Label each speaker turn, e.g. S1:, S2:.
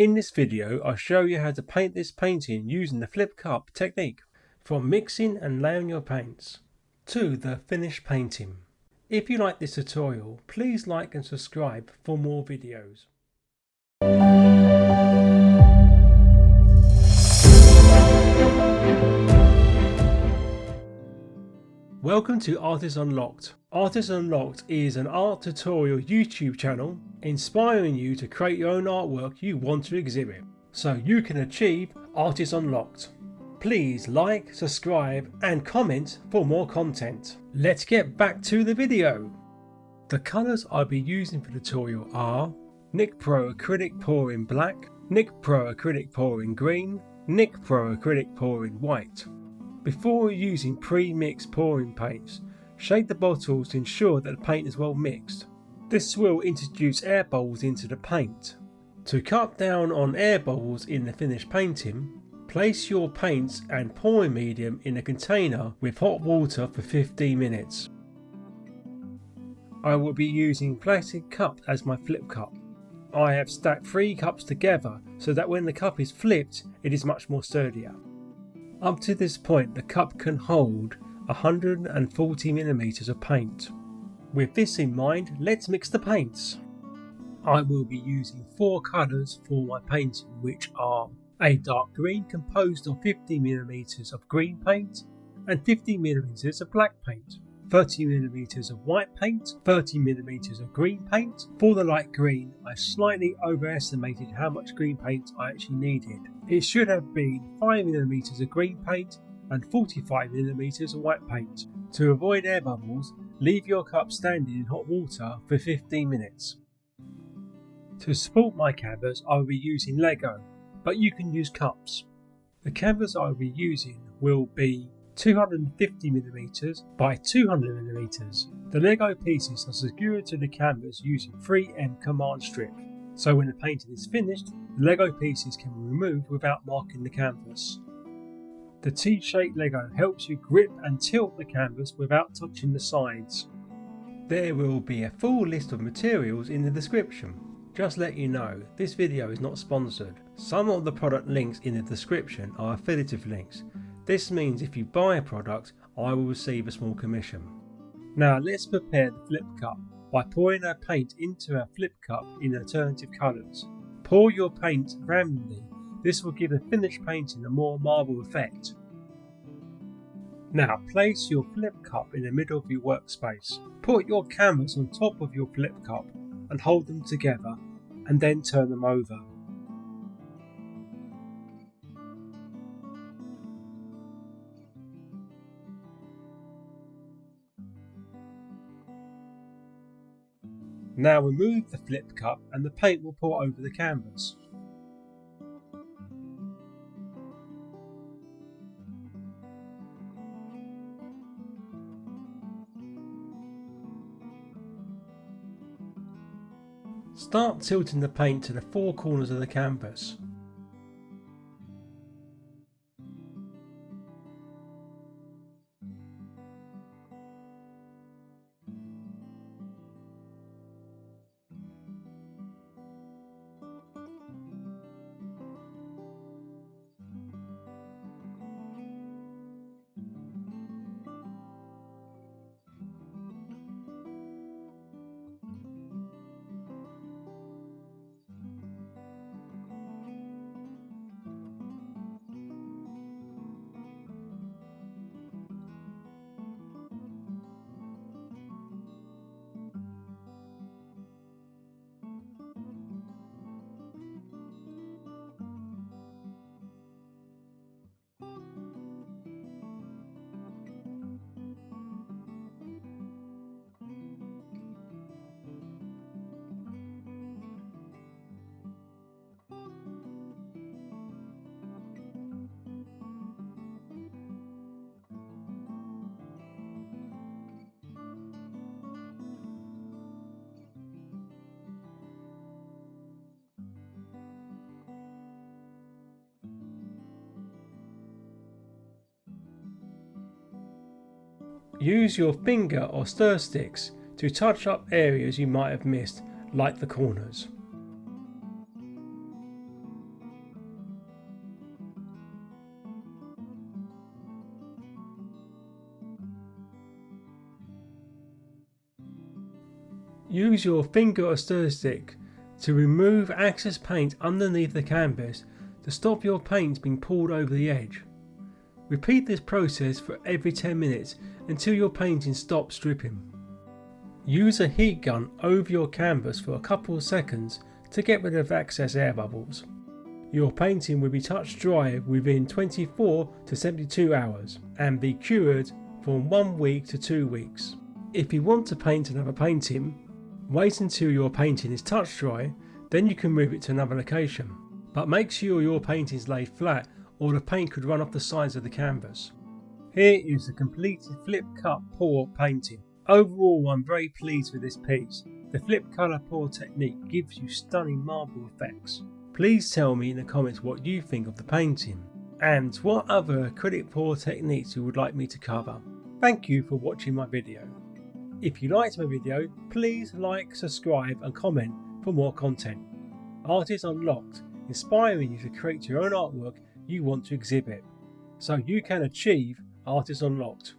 S1: In this video, I'll show you how to paint this painting using the flip cup technique. From mixing and layering your paints to the finished painting. If you like this tutorial, please like and subscribe for more videos. Welcome to Artist Unlocked. Artist Unlocked is an art tutorial YouTube channel inspiring you to create your own artwork you want to exhibit, so you can achieve Artist Unlocked. Please like, subscribe and comment for more content. Let's get back to the video. The colours I'll be using for the tutorial are Nicpro Acrylic Pour in Black, Nicpro Acrylic Pour in Green, Nicpro Acrylic Pour in White. Before using pre-mixed pouring paints, shake the bottles to ensure that the paint is well mixed. This will introduce air bubbles into the paint. To cut down on air bubbles in the finished painting, place your paints and pouring medium in a container with hot water for 15 minutes. I will be using plastic cup as my flip cup. I have stacked 3 cups together so that when the cup is flipped, it is much more sturdier. Up to this point, the cup can hold 140mm of paint. With this in mind, let's mix the paints. I will be using 4 colours for my painting, which are a dark green composed of 50mm of green paint and 50mm of black paint, 30mm of white paint, 30mm of green paint. For the light green, I slightly overestimated how much green paint I actually needed. It should have been 5mm of green paint and 45mm of white paint. To avoid air bubbles, leave your cup standing in hot water for 15 minutes. To support my canvas, I will be using Lego, but you can use cups. The canvas I will be using will be 250mm by 200mm. The Lego pieces are secured to the canvas using 3M command strip, so when the painting is finished, the Lego pieces can be removed without marking the canvas. The T-shaped Lego helps you grip and tilt the canvas without touching the sides. There will be a full list of materials in the description. Just let you know, this video is not sponsored. Some of the product links in the description are affiliative links. This means if you buy a product, I will receive a small commission. Now let's prepare the flip cup by pouring our paint into our flip cup in alternative colours. Pour your paint randomly. This will give the finished painting a more marble effect. Now place your flip cup in the middle of your workspace. Put your canvas on top of your flip cup and hold them together, and then turn them over. Now remove the flip cup and the paint will pour over the canvas. Start tilting the paint to the 4 corners of the canvas. Use your finger or stir sticks to touch up areas you might have missed, like the corners. Use your finger or stir stick to remove excess paint underneath the canvas to stop your paint being pulled over the edge. Repeat this process for every 10 minutes until your painting stops dripping. Use a heat gun over your canvas for a couple of seconds to get rid of excess air bubbles. Your painting will be touch dry within 24 to 72 hours and be cured from 1 week to 2 weeks. If you want to paint another painting, wait until your painting is touch dry, then you can move it to another location. But make sure your painting is laid flat or the paint could run off the sides of the canvas. Here is the completed flip cut pour painting. Overall, I'm very pleased with this piece. The flip colour pour technique gives you stunning marble effects. Please tell me in the comments what you think of the painting and what other acrylic pour techniques you would like me to cover. Thank you for watching my video. If you liked my video, please like, subscribe and comment for more content. Artists Unlocked, inspiring you to create your own artwork you want to exhibit, so you can achieve Artists Unlocked.